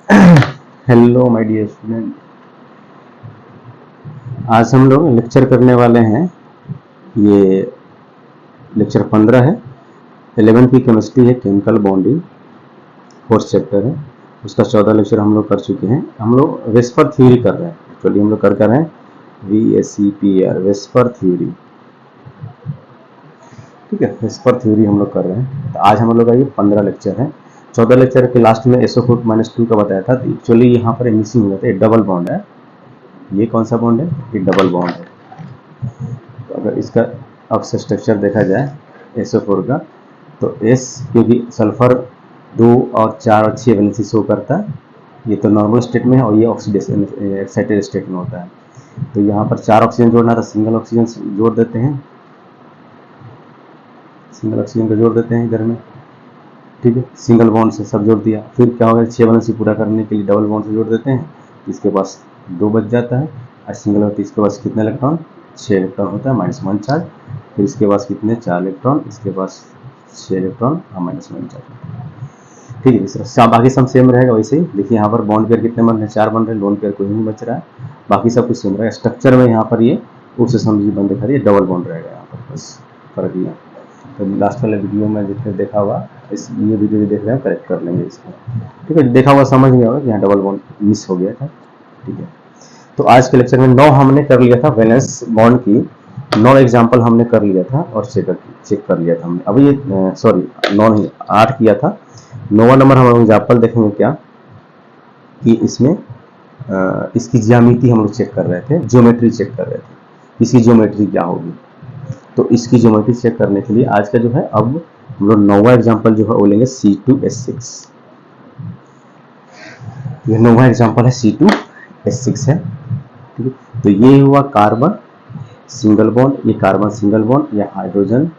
Hello my dear student, आज हम लोग लेक्चर करने वाले हैं। ये लेक्चर 15 है। 11 की केमिस्ट्री है, केमिकल बॉन्डिंग, फोर्थ चैप्टर है। उसका 14 लेक्चर हम लोग कर चुके हैं। हम लोग वेस्पर थ्योरी कर रहे हैं। एक्चुअली हम लोग कर रहे हैं VSEPR, वेस्पर थ्योरी। ठीक है, वेस्पर थ्योरी हम लोग कर रहे हैं। तो आज हम लोग का ये 15 लेक्चर है। 14 लेक्चर के लास्ट में SO4-2 का बताया था। तो एक्चुअली यहाँ पर मिसिंग हुआ था, ये डबल बॉन्ड है। ये कौन सा बॉन्ड है? ये डबल बॉन्ड है। तो अगर इसका अब से स्ट्रक्चर देखा जाए SO4 का, तो S क्योंकि सल्फर 2 और 4 और 6 वैलेंसी शो करता है, ये तो नॉर्मल स्टेट में है, और ये ऑक्सीडेशन एक्साइटेड स्टेट में होता है। तो यहाँ पर 4 ऑक्सीजन जोड़ना था, सिंगल ऑक्सीजन जोड़ देते हैं, सिंगल ऑक्सीजन को जोड़ देते हैं इधर में। ठीक है, सिंगल बॉन्ड से सब जोड़ दिया। फिर क्या होगा, 6 वैलेंसी पूरा करने के लिए डबल बॉन्ड से जोड़ देते हैं। इसके पास 2 बच जाता है, और सिंगल होती है, इसके पास कितने इलेक्ट्रॉन? 6 इलेक्ट्रॉन होता है, -1 चार्ज। फिर इसके पास कितने? 4 इलेक्ट्रॉन, इसके पास 6 इलेक्ट्रॉन और -1 चार्ज। ठीक है, इस बाकी सब सेम रहेगा वैसे ही। देखिए यहाँ पर बॉन्ड पेयर कितने बन रहे हैं? 4 बन रहे हैं, लोन पेयर कोई नहीं बच रहा है, बाकी सब कुछ सेम रहेगा। स्ट्रक्चर में यहाँ पर ये उससे समझिए बन दिखा रही है, डबल बॉन्ड रहेगा यहाँ पर, बस फर्क ये। तो लास्ट वाले वीडियो में जितने देखा हुआ, इस ये वीडियो भी देख रहे हैं, करेक्ट कर लेंगे इसको। ठीक है, देखा हुआ समझ गया होगा कि यहाँ डबल बॉन्ड मिस हो गया था। ठीक है, तो आज के लेक्चर में 9 हमने कर लिया था वैलेंस बॉन्ड की, 9 एग्जाम्पल हमने कर लिया था और चेक कर लिया था हमने। अभी ये सॉरी 9 नहीं 8 किया था। 9वां नंबर हम एग्जाम्पल देखेंगे क्या कि इसमें इसकी ज्यामिति हम लोग चेक कर रहे थे, ज्योमेट्री चेक कर रहे थे, इसकी ज्योमेट्री क्या होगी। तो इसकी ज्योमेट्री चेक करने के लिए आज का जो है, अब हम लोग 9वां एग्जाम्पल जो है वो लेंगे C2H6। ये 9वां एग्जाम्पल है, C2H6 है। ठीक है, तो ये हुआ कार्बन सिंगल बॉन्ड, ये कार्बन सिंगल बॉन्ड, ये हाइड्रोजन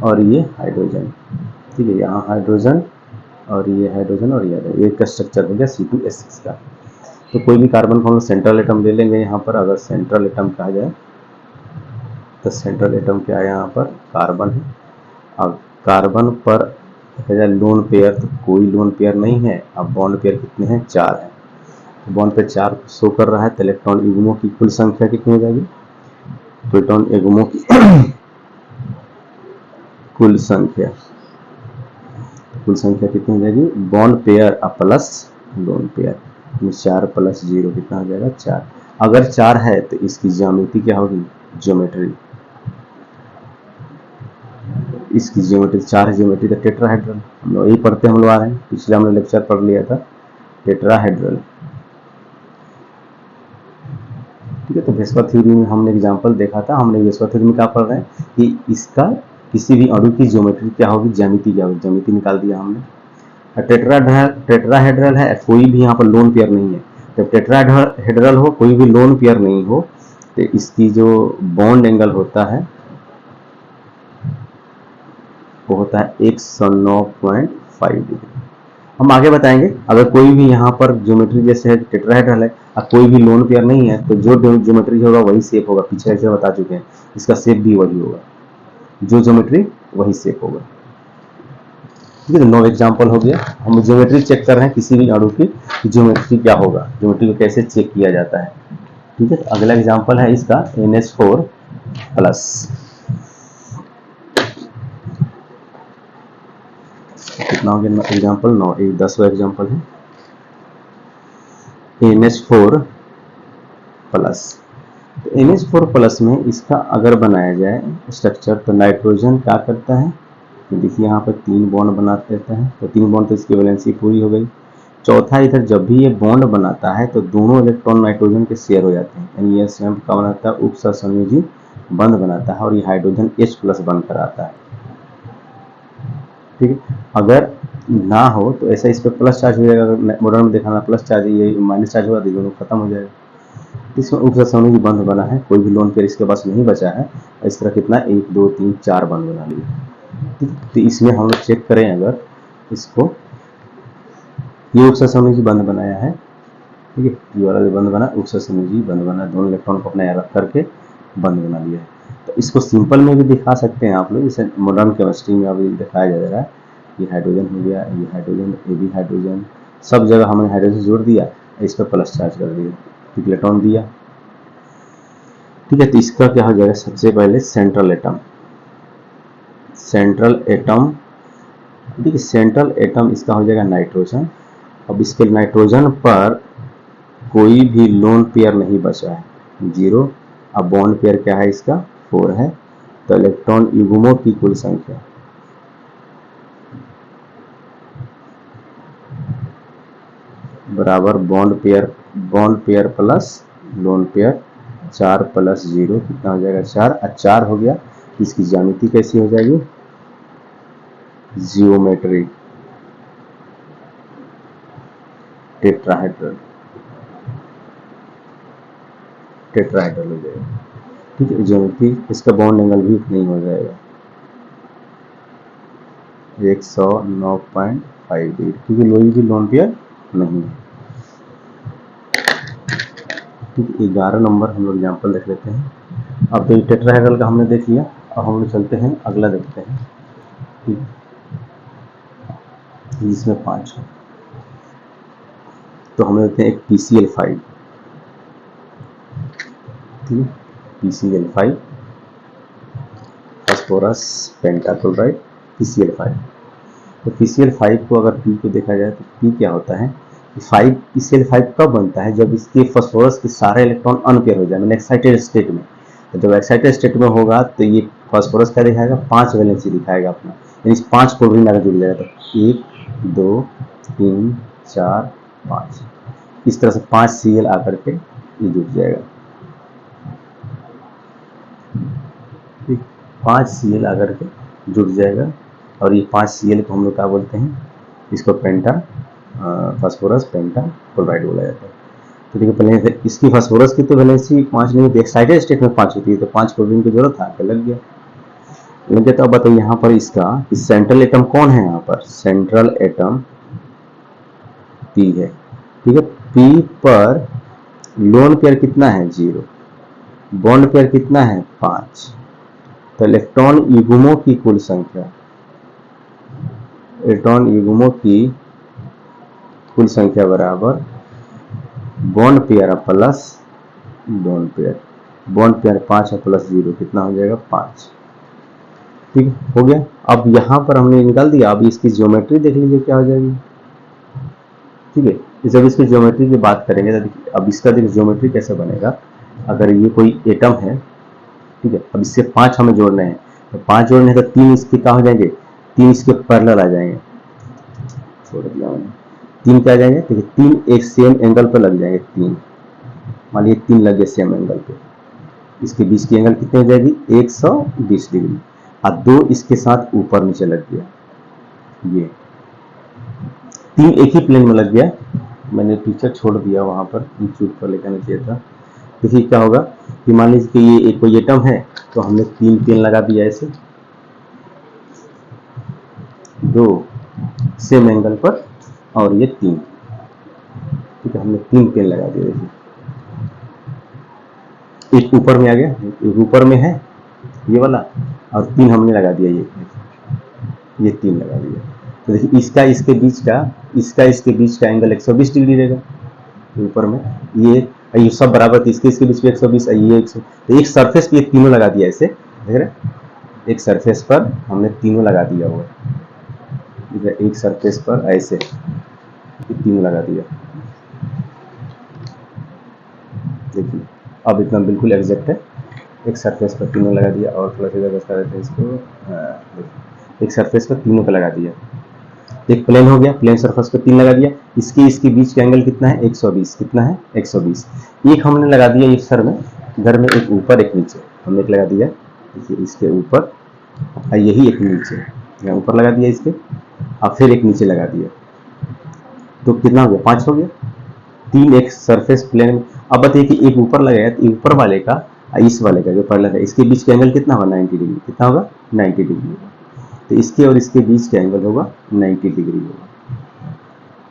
और ये हाइड्रोजन। ठीक है, यहाँ हाइड्रोजन और ये हाइड्रोजन और ये का स्ट्रक्चर हो गया C2H6 का। तो कोई भी कार्बन को हम सेंट्रल एटम ले लेंगे। यहाँ पर अगर सेंट्रल एटम कहा जाए तो सेंट्रल एटम क्या है? यहाँ पर कार्बन है। अब कार्बन पर लोन पेयर, तो कोई लोन पेयर नहीं है। अब बॉन्ड पेयर कितने हैं? 4 है। तो बॉन्ड पे 4 शो कर रहा है, तो इलेक्ट्रॉन युग्मों की कुल संख्या कितनी हो जाएगी? प्रोटॉन युग्मों की कुल संख्या कितनी हो जाएगी? Bond pair plus lone pair, 4 + 0 कितना हो जाएगा? 4। अगर 4 है तो इसकी ज्यामिति क्या होगी? ज्योमेट्री। इसकी ज्योमेट्री 4 ज्योमेट्री, तो टेट्राहेड्रल। हम लोग यही पढ़ते हम लोग आ रहे हैं, पिछले हमने लेक्चर पढ़ लिया था टेट्राहेड्रल। ठीक है, तो वेस्पर थ्योरी में हमने एग्जांपल देखा था। हमने वेस्पर थ्योरी में क्या पढ़ रहे हैं कि इसका किसी भी अणु की ज्योमेट्री क्या होगी, ज्यामिति क्या होगी, ज्यामिति निकाल दिया हमने। टेट्राहेड्रल है, कोई भी यहाँ पर लोन पेयर नहीं है। जब टेट्राहेड्रल हो, कोई भी लोन पेयर नहीं हो, तो इसकी जो बॉन्ड एंगल होता है वो होता है 109.5 डिग्री। हम आगे बताएंगे। अगर कोई भी यहाँ पर ज्योमेट्री जैसे टेट्राहेड्रल है और कोई भी लोन पेयर नहीं है, तो जो ज्योमेट्री होगा वही शेप होगा। पीछे से बता चुके हैं, इसका शेप भी वही होगा, जो ज्योमेट्री वही शेप होगा। ठीक है, तो 9 एग्जाम्पल हो गया। हम ज्योमेट्री चेक कर रहे हैं किसी भी अणु की ज्योमेट्री क्या होगा, ज्योमेट्री को कैसे चेक किया जाता है। ठीक है, तो अगला एग्जाम्पल है इसका NH4+। कितना हो गया एग्जाम्पल? 9। एक 10वां एग्जाम्पल है NH4+। तो NH4+ में इसका अगर बनाया जाए स्ट्रक्चर, तो नाइट्रोजन क्या करता है? तो देखिए यहाँ पर 3 बॉन्ड बना देता है, तो 3 बॉन्ड तो इसकी वैलेंसी पूरी हो गई। चौथा, इधर जब भी ये बॉन्ड बनाता है तो दोनों इलेक्ट्रॉन नाइट्रोजन के शेयर हो जाते हैं, यानी ये स्वयं क्या बनाता है? उपसहसंयोजी बंध बनाता है, और ये हाइड्रोजन H+ बन कर आता है। ठीक है, अगर ना हो तो ऐसा इस पर प्लस चार्ज हो जाएगा। अगर मॉडर्न में दिखाना प्लस चार्ज, ये माइनस चार्ज होगा तो दोनों खत्म हो जाएगा। इसमें उपसहसंयोजी बंध बना है, कोई भी लोन पेयर इसके पास नहीं बचा है। इस तरह कितना 1 2 3 4 बंध बना लिए। तो इसमें हम लोग चेक करें, अगर इसको ये उपसहसंयोजी बंध बनाया है, ठीक है, ये वाला जो बंध बना उपसहसंयोजी बंध बना, दोनों इलेक्ट्रॉन को अपने रख करके बंध बना लिया है। तो इसको सिंपल में भी दिखा सकते हैं आप लोग, जैसे मॉडर्न केमिस्ट्री में अभी दिखाया जा रहा है। ये हाइड्रोजन हो गया, ये हाइड्रोजन, ये भी हाइड्रोजन, सब जगह हमने हाइड्रोजन जोड़ दिया, इस पर प्लस चार्ज कर दिया, इलेक्ट्रॉन दिया। ठीक है, तो इसका क्या हो जाएगा, सबसे पहले सेंट्रल एटम, सेंट्रल एटम, ठीक है, सेंट्रल एटम इसका हो जाएगा नाइट्रोजन। अब इसके नाइट्रोजन पर कोई भी लोन पेयर नहीं बचा है, 0। अब बॉन्ड पेयर क्या है इसका, 4 है। तो इलेक्ट्रॉन युग्मों की कुल संख्या बराबर bond pair plus lone pair, 4 plus 0 कितना हो जाएगा, 4। 4 हो गया। इसकी ज्यामिति कैसी हो जाएगी, जियोमेट्री, टेट्राहेड्रल, टेट्राहेड्रल हो जाएगा। ठीक है, ज्योमेट्री, इसका बॉन्ड एंगल भी नहीं हो जाएगा 109.58, क्योंकि लोई भी लोन पेयर नहीं है। ठीक है, 11 नंबर हम लोग एग्जाम्पल देख लेते हैं। अब तो टेट्राहेड्रल का हमने देख लिया, अब हम लोग चलते हैं अगला देखते हैं। ठीक, इसमें 5 है, तो हम लेते हैं एक PCl5। ठीक है, PCl5, फास्फोरस पेंटाक्लोराइड, PCl5। तो PCl5 को अगर P को देखा जाए तो P क्या होता है, 5 PCl5 कब बनता है, जब इसके फास्फोरस के सारे इलेक्ट्रॉन अनपेयर हो जाए, मैंने एक्साइटेड स्टेट में। तो जब एक्साइटेड स्टेट में होगा तो ये फास्फोरस क्या दिखाएगा, 5 वैलेंसी दिखाएगा अपना, यानी 5 क्लोरीन अगर जुड़ जाएगा तो 1 2 3 4 5, इस तरह से 5 Cl आकर के ये जुड़ जाएगा। 5 Cl आकर के जुड़ जाएगा, और ये 5 Cl को हम लोग क्या बोलते हैं, इसको पेंटा फास्फोरस पेंटा क्लोराइड बोला जाता है। तो देखिए पहले इसकी फास्फोरस की तो वैलेंसी 5 नहीं होती, एक्साइटेड स्टेट में 5 होती है, तो 5 क्लोरीन की जरूरत है, लग गया। तो अब बताइए यहाँ पर इसका सेंट्रल एटम कौन है, यहाँ पर सेंट्रल एटम P है। ठीक है, P पर लोन पेयर कितना है, 0, बॉन्ड पेयर कितना है, 5। तो इलेक्ट्रॉन युग्मों की कुल संख्या, इलेक्ट्रॉन युग्मों की कुल संख्या बराबर bond pair plus lone pair, bond pair 5 है प्लस 0 कितना हो जाएगा, 5। ठीक हो गया। अब यहाँ पर हमने निकाल दिया, अब इसकी ज्योमेट्री देख लीजिए क्या हो जाएगी। ठीक है, जब इसकी ज्योमेट्री की बात करेंगे तो देखिए, अब इसका देखिए ज्योमेट्री कैसे बनेगा। अगर ये कोई एटम है, ठीक है, अब इससे 5 हमें जोड़ने हैं, तो 5 जोड़ने हैं तो 3 इसके क्या हो जाएंगे, 3 इसके पैरेलल आ जाएंगे, छोड़ दिया मैंने, 3 क्या आ जाएंगे, देखिए 3 एक सेम एंगल पर लग जाएंगे, 3 मान लीजिए 3 लग गए सेम एंगल पे, इसके बीच की एंगल कितनी हो जाएगी, 120 डिग्री, और 2 इसके साथ ऊपर नीचे लग गया, ये 3 एक ही प्लेन में लग गया। मैंने पिक्चर छोड़ दिया वहां पर, इंस्टीट्यूट पर लेकर आना चाहिए था। देखिए क्या होगा कि मान लीजिए कि ये एक कोई एटम है, तो हमने 3 पेन लगा दिया ऐसे, 2 सेम एंगल पर, और ये 3, ठीक है, हमने 3 पेन लगा दिया। देखिए एक ऊपर में आ गया, एक ऊपर में है ये वाला, और 3 हमने लगा दिया, ये 3 लगा दिया। तो देखिए इसका इसके बीच का एंगल 120 डिग्री रहेगा ऊपर में, ये सब बराबर, इसके बीच में 120, ये 100, तो एक सरफेस पे तीनों लगा दिया ऐसे, देख रहे, एक सरफेस पर हमने तीनों लगा दिया हुआ, एक सरफेस पर ऐसे तीनों लगा दिया। देखिए अब इतना बिल्कुल एग्जैक्ट है, एक सरफेस पर तीनों लगा दिया, और थोड़ा सा बता देते हैं इसको, एक सरफेस पर तीनों को लगा दिया, एक प्लेन हो गया, प्लेन सरफेस पर 3 लगा दिया, इसके बीच का एंगल कितना है, 120, कितना है, 120। एक हमने लगा दिया इस सर में, इधर में एक ऊपर एक नीचे, हमने एक लगा दिया इसके ऊपर, और यही एक नीचे, यहाँ ऊपर लगा दिया इसके, और फिर एक नीचे लगा दिया, तो कितना हो गया, 5 हो गया। 3 एक सरफेस प्लेन में। अब बताइए कि एक ऊपर लगाया, तो ऊपर वाले का इस वाले का जो पैरेलल है, इसके बीच का एंगल कितना होगा, 90 डिग्री, कितना होगा, 90 डिग्री होगा। तो इसके और इसके बीच का एंगल होगा 90 डिग्री होगा।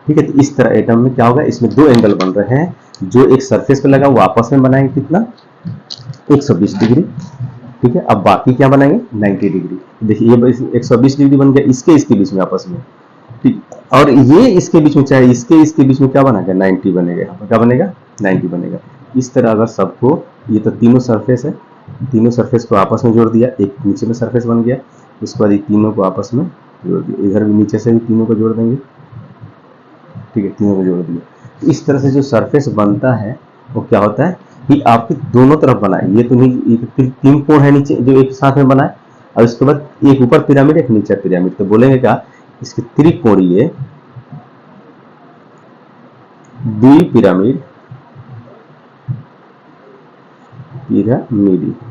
ठीक है, तो इस तरह एटम में क्या होगा, इसमें 2 एंगल बन रहे हैं, जो एक सरफेस पे लगा वो आपस में बनाएंगे कितना, 120 डिग्री। ठीक है, अब बाकी क्या बनाएंगे, 90 डिग्री। देखिए ये 120 डिग्री बन गया इसके बीच में आपस में। ठीक ठीक। और ये इसके बीच में चाहे इसके बीच में क्या बनेगा, 90 बनेगा। यहाँ पर क्या बनेगा, 90 बनेगा। इस तरह अगर सबको, ये तो तीनों सरफेस है, तीनों सरफेस को आपस में जोड़ दिया, एक नीचे में सरफेस बन गया, उसके बाद ये तीनों को आपस में जोड़ दिया, इधर भी नीचे से भी तीनों को जोड़ देंगे, ठीक है, तीनों को जोड़ दिया। तो इस तरह से जो सरफेस बनता है वो क्या होता है कि आपके दोनों तरफ बनाए, ये तो नहीं, ये तीन कोण है नीचे जो एक साथ में बनाए, और उसके बाद एक ऊपर पिरामिड एक नीचे पिरामिड, तो बोलेंगे क्या, इसके त्रिकोणीय द्विपिरामिड,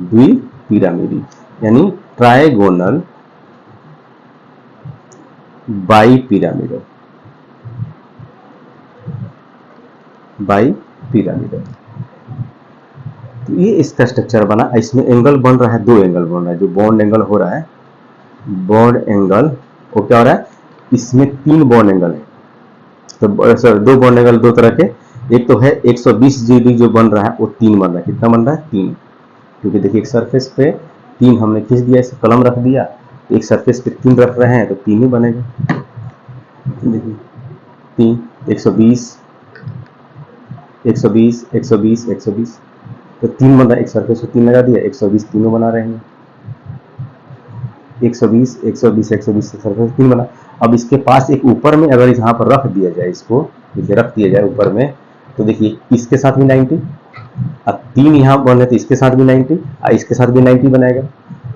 द्विपिरामिडी, यानी ट्राइगोनल बाईपिरामिडल, बाईपिरामिडल। तो ये इसका स्ट्रक्चर बना। इसमें एंगल बन रहा है, दो एंगल बन रहा है, जो बॉन्ड एंगल हो रहा है, बॉन्ड एंगल वो क्या हो रहा है, इसमें तीन बॉन्ड एंगल है, तो सर दो बॉन्ड एंगल दो तरह के, एक तो है 120 डिग्री जो बन रहा है वो तीन बन रहा है, कितना बन रहा है, तीन, क्योंकि देखिए एक सरफेस पे तीन हमने खींच दिया, इसे कलम रख दिया, एक सरफेस पे तीन रख रहे हैं तो तीन ही बनेगा, देखिए तीन, 120 120 120 120, तो तीन बन रहा है, एक सरफेस पे तीन लगा दिया, 120 तीनों बना रहे हैं, 120 120 120 से सरफेस तीन बना। अब इसके पास एक ऊपर में अगर यहाँ पर रख दिया जाए, इसको रख दिया जाए ऊपर में, तो देखिए इसके साथ भी 90, अब तीन यहाँ बने तो इसके साथ भी 90 और इसके साथ भी 90 बनाएगा।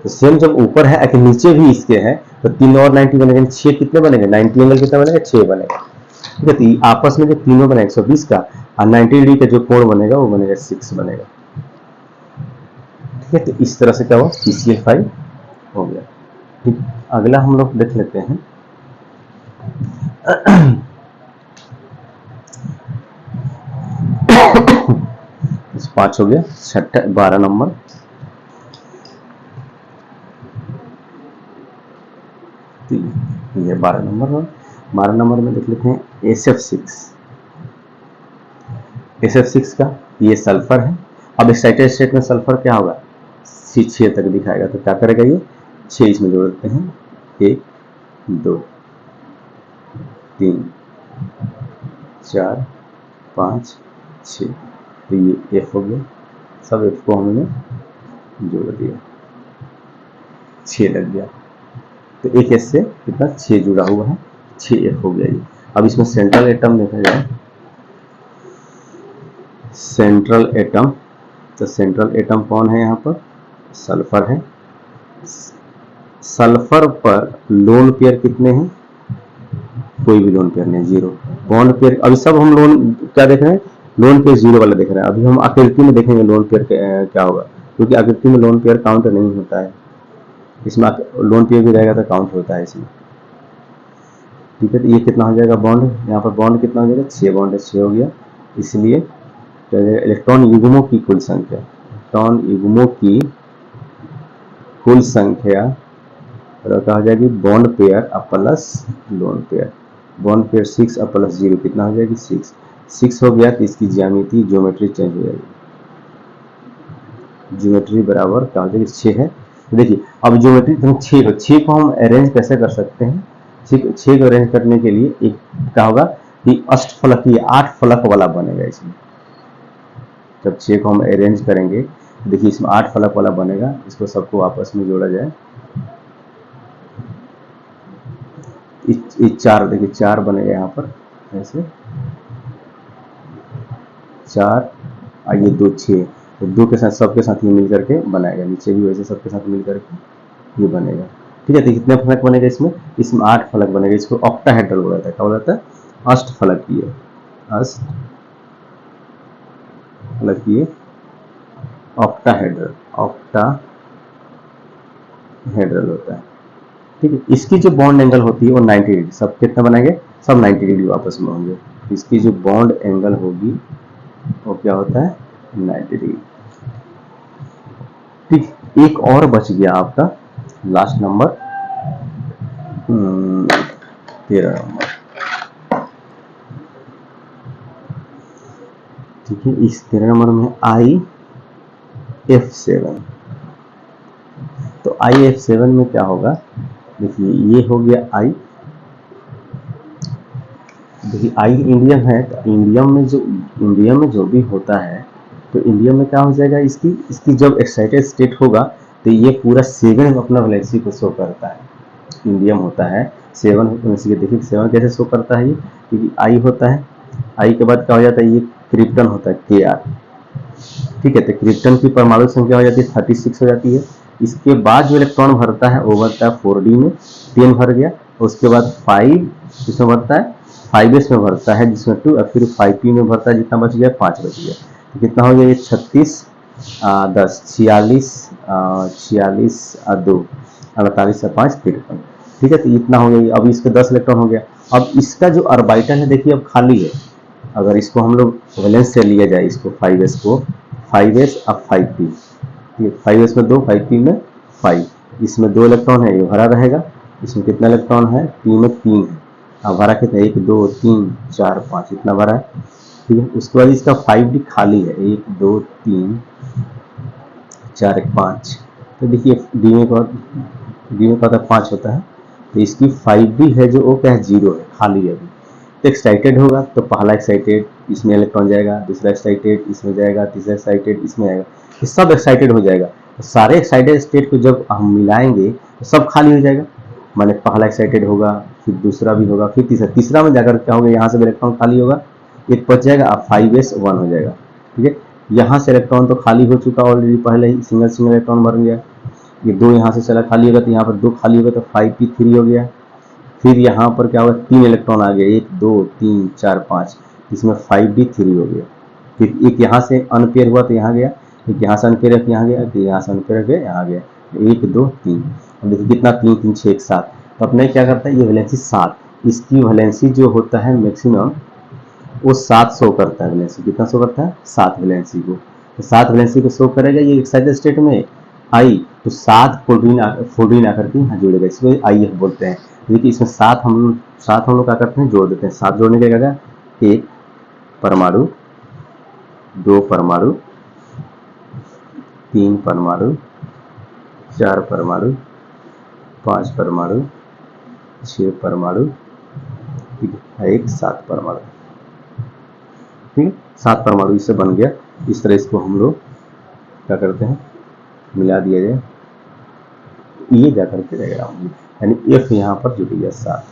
तो सेम जब ऊपर है कि नीचे भी इसके हैं तो तीन और 90 बनेगा, 6 कितने बनेंगे, 90 एंगल कितना बनेगा, 6 बनेगा, ठीक है। तो आपस में जो तीनों बनेगा 120 का और 90 डिग्री का जो कोण बनेगा वो बनेगा 6 बनेगा, ठीक है। तो इस तरह से क्या हुआ, PCl फाइल हो गया, ठीक। अगला हम लोग देख लेते हैं इस 5 हो गया, छठा 12 नंबर, ये 12 नंबर है। 12 नंबर में देख लेते हैं SF6, SF6 का ये सल्फर है। अब एक्साइटेड स्टेट में सल्फर क्या होगा, 6 तक दिखाएगा, तो क्या करेगा ये 6 इसमें जोड़ देते हैं, 1 2 3 4 5 6, तो ये F हो गया, सब F को हमने जोड़ दिया, 6 लग गया, तो एक S से कितना 6 जुड़ा हुआ है, 6F हो गया ये। अब इसमें सेंट्रल एटम देखा जाए, सेंट्रल एटम, तो सेंट्रल एटम कौन है, यहाँ पर सल्फर है। सल्फर पर लोन पेयर कितने हैं, कोई भी लोन पेयर नहीं, 0। बॉन्ड पेयर अभी सब हम लोन क्या देख रहे हैं, लोन पेयर 0 वाला देख रहे हैं। अभी हम आकृति में देखेंगे लोन पेयर क्या होगा, क्योंकि आकृति में लोन पेयर काउंट नहीं होता है, इसमें लोन पेयर भी रहेगा तो काउंट होता है इसमें, ठीक है। तो ये कितना हो जाएगा बॉन्ड, यहाँ पर बॉन्ड कितना हो जाएगा, 6 बॉन्ड है, 6 हो गया। इसलिए इलेक्ट्रॉन युग्मों की कुल संख्या, इलेक्ट्रॉन युग्मों की कुल संख्या क्या हो जाएगी, बॉन्ड पेयर अब plus lone pair, bond pair 6 अब प्लस 0 कितना हो जाएगी, 6 हो गया। तो इसकी ज्यामिति ज्योमेट्री चेंज हो जाएगी, ज्योमेट्री बराबर क्या हो जाएगी, 6 है। तो देखिए अब ज्योमेट्री हम 6 को हम अरेंज कैसे कर सकते हैं, 6 को अरेंज करने के लिए एक क्या होगा कि अष्टफलकीय 8 फलक वाला बनेगा इसमें। जब 6 को हम अरेंज करेंगे देखिए इसमें 8 फलक वाला बनेगा, इसको सबको आपस में जोड़ा जाए, इस 4 देखिए 4 बनेगा यहाँ पर ऐसे 4 और ये 2 6, तो 2 के साथ सबके साथ ये मिल करके बनाएगा, नीचे भी वैसे सबके साथ मिल करके ये बनेगा, ठीक है। तो कितने फलक बनेगा इसमें, 8 फलक बनेगा। इसको ऑक्टाहेड्रल बोला जाता है, क्या बोला जाता है, अष्टफलकीय, अष्टफलकीय ऑक्टाहेड्रल, ऑक्टाहेड्रल होता है, ठीक है। इसकी जो बॉन्ड एंगल होती है वो 90 डिग्री, सब कितना बनाएंगे, सब 90 डिग्री आपस में होंगे। इसकी जो बॉन्ड एंगल होगी वो क्या होता है, 90 डिग्री, ठीक। एक और बच गया आपका लास्ट नंबर 13 नंबर, ठीक है। इस 13 नंबर में IF7, तो IF7 में क्या होगा, देखिए ये हो गया I, देखिए आई इंडियम है, तो इंडियम में जो भी होता है, तो इंडियम में क्या हो जाएगा, इसकी जब एक्साइटेड स्टेट होगा तो ये पूरा 7 अपना वैलेंसी को शो करता है। इंडियम होता है 7 वैलेंसी। देखिए 7 कैसे शो करता है ये, क्योंकि आई होता है, आई के बाद क्या हो जाता है, ये क्रिप्टन होता है Kr, ठीक है। तो क्रिप्टन की परमाणु संख्या हो जाती है 36 हो जाती है। इसके बाद जो इलेक्ट्रॉन भरता है वो भरता है 4d में, 10 भर गया। उसके बाद 5 किसमें भरता है, 5s में भरता है जिसमें 2, और फिर 5p में भरता है, जितना बच गया 5 बच गया। तो कितना हो गया ये 36 10 46 46 2 48 5 53, ठीक है। तो इतना हो गया। अब इसके 10 इलेक्ट्रॉन हो गया। अब इसका जो ऑर्बिटल है देखिए अब खाली है। अगर इसको हम लोग वैलेंस से लिया जाए, इसको 5s को, 5s अब 5p, 5s में 2, 5p में 5, इसमें 2 इलेक्ट्रॉन है, ये भरा रहेगा। इसमें कितना इलेक्ट्रॉन है, p में 3 है। अब भरा कितना, 1 2 3 4 5, इतना भरा है, ठीक है। उसके बाद इसका 5d खाली है, 1 2 3 4 1 5। तो देखिए डी में का 5 होता है, तो इसकी 5d है जो वो क्या है, 0 है, खाली है अभी। तो एक्साइटेड होगा तो पहला एक्साइटेड इसमें इलेक्ट्रॉन जाएगा, दूसरा एक्साइटेड इसमें जाएगा, तीसरा एक्साइटेड इसमें आएगा, ये सब एक्साइटेड हो जाएगा। तो सारे एक्साइटेड स्टेट को जब हम मिलाएंगे तो सब खाली हो जाएगा। माने पहला एक्साइटेड होगा, फिर दूसरा भी होगा, फिर तीसरा में जाकर क्या होगा, यहाँ से इलेक्ट्रॉन खाली होगा, एक बच जाएगा, अब 5s 1 हो जाएगा, ठीक है। यहाँ से इलेक्ट्रॉन तो खाली हो चुका ऑलरेडी, पहले ही सिंगल इलेक्ट्रॉन भर गया। ये 2 यहाँ से चला खाली होगा, तो यहाँ पर 2 खाली होगा, तो 5p3 हो गया। फिर यहाँ पर क्या होगा, 3 इलेक्ट्रॉन आ गया, 1 2 3 4 5, इसमें 5d3 हो गया। फिर एक यहाँ से अनपेयर हुआ तो यहाँ गया, एक यहाँ से अनपेयर है यहाँ गया, फिर यहाँ से अनपेयर गया यहाँ गया, 1 2 3। अब देखिए कितना, 3 3 6 1 7। तो अपने क्या करता है, ये वैलेंसी 7, इसकी वैलेंसी जो होता है मैक्सिमम वो 7 शो करता है। वैलेंसी कितना शो करता है, 7 वैलेंसी को। तो 7 वैलेंसी को शो करेगा ये एक्साइटेड स्टेट में आई, तो 7 फोल्डिन आकर के यहाँ जुड़ेगा, इसको IF बोलते हैं। देखिए इसमें 7 हम लोग क्या करते हैं, जोड़ देते हैं। 7 जोड़ने के क्या होगा, 1 परमाणु, 2 परमाणु, 3 परमाणु, 4 परमाणु, 5 परमाणु, 6 परमाणु, ठीक है, 1 7 परमाणु, ठीक, 7 परमाणु इससे बन गया। इस तरह इसको हम लोग क्या करते हैं, मिला दिया जाए, ये जाकर के रहेगा, यानी F यहाँ पर जुड़ गया 7,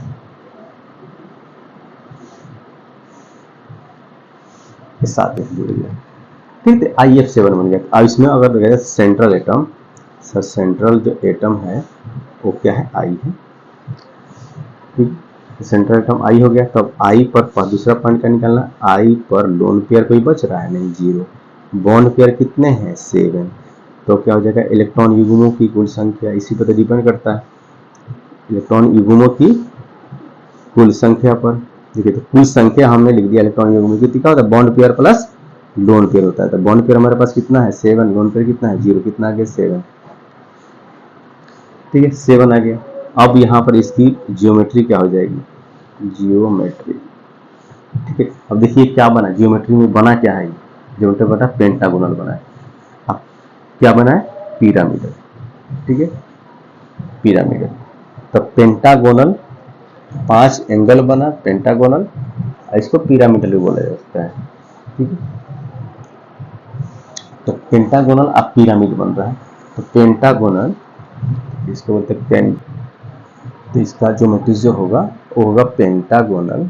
जुड़ गया, ठीक है। IF7 बन गया। अब इसमें अगर देखा जाए सेंट्रल एटम, सेंट्रल जो एटम है वो क्या है, I है, ठीक। सेंट्रल एटम I हो गया। तब I पर दूसरा पॉइंट क्या निकालना, I पर लोन पेयर कोई बच रहा है नहीं, 0। बॉन्ड पेयर कितने हैं, 7। तो क्या हो जाएगा, इलेक्ट्रॉन युग्मों की कुल संख्या, इसी पर तो डिपेंड करता है, इलेक्ट्रॉन युग्मों की कुल संख्या पर। देखिए तो कुल संख्या हमने लिख दिया इलेक्ट्रॉन युग्मों की, क्या होता है, bond pair plus lone pair होता है। तो बॉन्ड पेयर हमारे पास कितना है, 7, लोन पेयर कितना है, 0, कितना आ गया, 7, ठीक है, 7 आ गया। अब यहाँ पर इसकी जियोमेट्री क्या हो जाएगी, जियोमेट्री, ठीक है। अब देखिए क्या बना, जियोमेट्री में बना क्या है, जियोमेट्री बना पेंटागोनल बना है। अब क्या बना है, पिरामिडल, ठीक है, पिरामिडल। तो पेंटागोनल 5 एंगल बना पेंटागोनल, इसको पिरामिडल भी बोला जाता है, ठीक है। तो पेंटागोनल अब पिरामिड बन रहा है, तो पेंटागोनल इसको बोलते हैं पेंट, तो इसका ज्योमेट्री जो होगा वो होगा pentagonal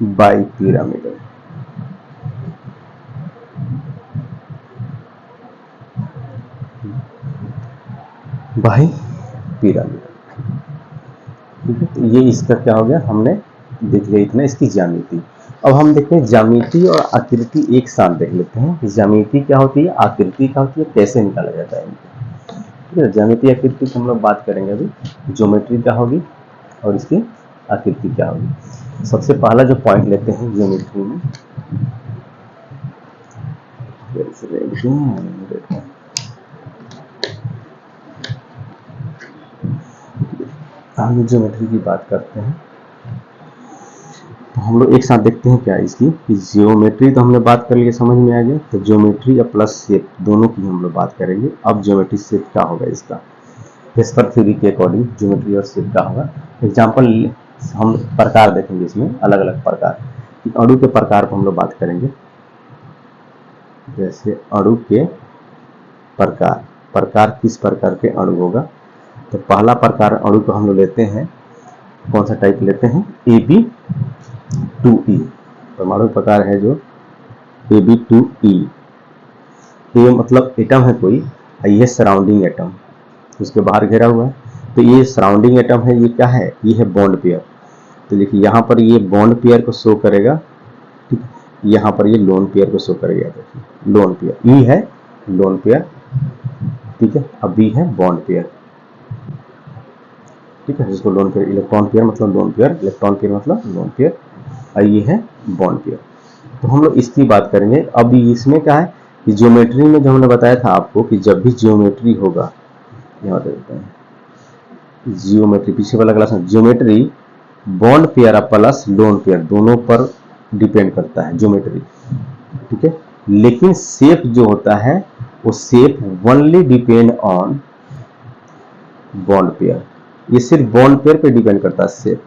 bi pyramidal, bi pyramidal, ठीक है। तो ये इसका क्या हो गया, हमने देख लिया इतना इसकी ज्यामिति। अब हम देखते हैं ज्यामिति और आकृति एक साथ देख लेते हैं। ज्यामिति क्या होती है, आकृति क्या होती है, कैसे निकाला जाता है इनको, ठीक है। ज्यामिति आकृति की हम लोग बात करेंगे अभी, ज्योमेट्री क्या होगी और इसकी आकृति क्या होगी। सबसे पहला जो पॉइंट लेते हैं ज्योमेट्री में, हम ज्योमेट्री की बात करते हैं तो हम लोग एक साथ देखते हैं क्या इसकी जियोमेट्री। तो हमने बात कर लिया, समझ में आ गया। तो ज्योमेट्री और प्लस शेप दोनों की हम लोग बात करेंगे। अब ज्योमेट्री शेप क्या होगा इसका, पेस्पर थ्योरी के अकॉर्डिंग ज्योमेट्री और शेप क्या होगा। एग्जाम्पल हम प्रकार देखेंगे इसमें, अलग अलग प्रकार। अणु के प्रकार पर हम लोग बात करेंगे। जैसे अणु के प्रकार, प्रकार किस प्रकार के अणु होगा। तो पहला प्रकार अणु को हम लोग लेते हैं, कौन सा टाइप लेते हैं, Ab2E। परमाणु प्रकार है जो Ab2E। ये मतलब एटम है कोई, ये सराउंडिंग एटम, उसके बाहर घेरा हुआ है। तो ये सराउंडिंग एटम है, ये क्या है, ये है बॉन्ड पेयर। तो देखिए यहाँ पर ये बॉन्ड पेयर को शो करेगा, ठीक, यहाँ पर ये लोन पेयर को शो करेगा। देखिए लोन पेयर, ई है लोन पेयर, ठीक है, अब बी है बॉन्ड पेयर, ठीक है, जिसको लोन पेयर, इलेक्ट्रॉन पेयर मतलब लोन पेयर, इलेक्ट्रॉन पेयर मतलब लोन पेयर, और ये है बॉन्ड पेयर। तो हम लोग इसकी बात करेंगे। अब इसमें क्या है कि ज्योमेट्री में जो हमने बताया था आपको कि जब भी ज्योमेट्री होगा, यहाँ देखते हैं ज्योमेट्री, पीछे वाला क्लास में geometry bond pair plus lone pair दोनों पर डिपेंड करता है ज्योमेट्री, ठीक है। लेकिन शेप जो होता है वो shape only depend on bond pair, ये सिर्फ बॉन्ड पेयर पे डिपेंड करता है शेप।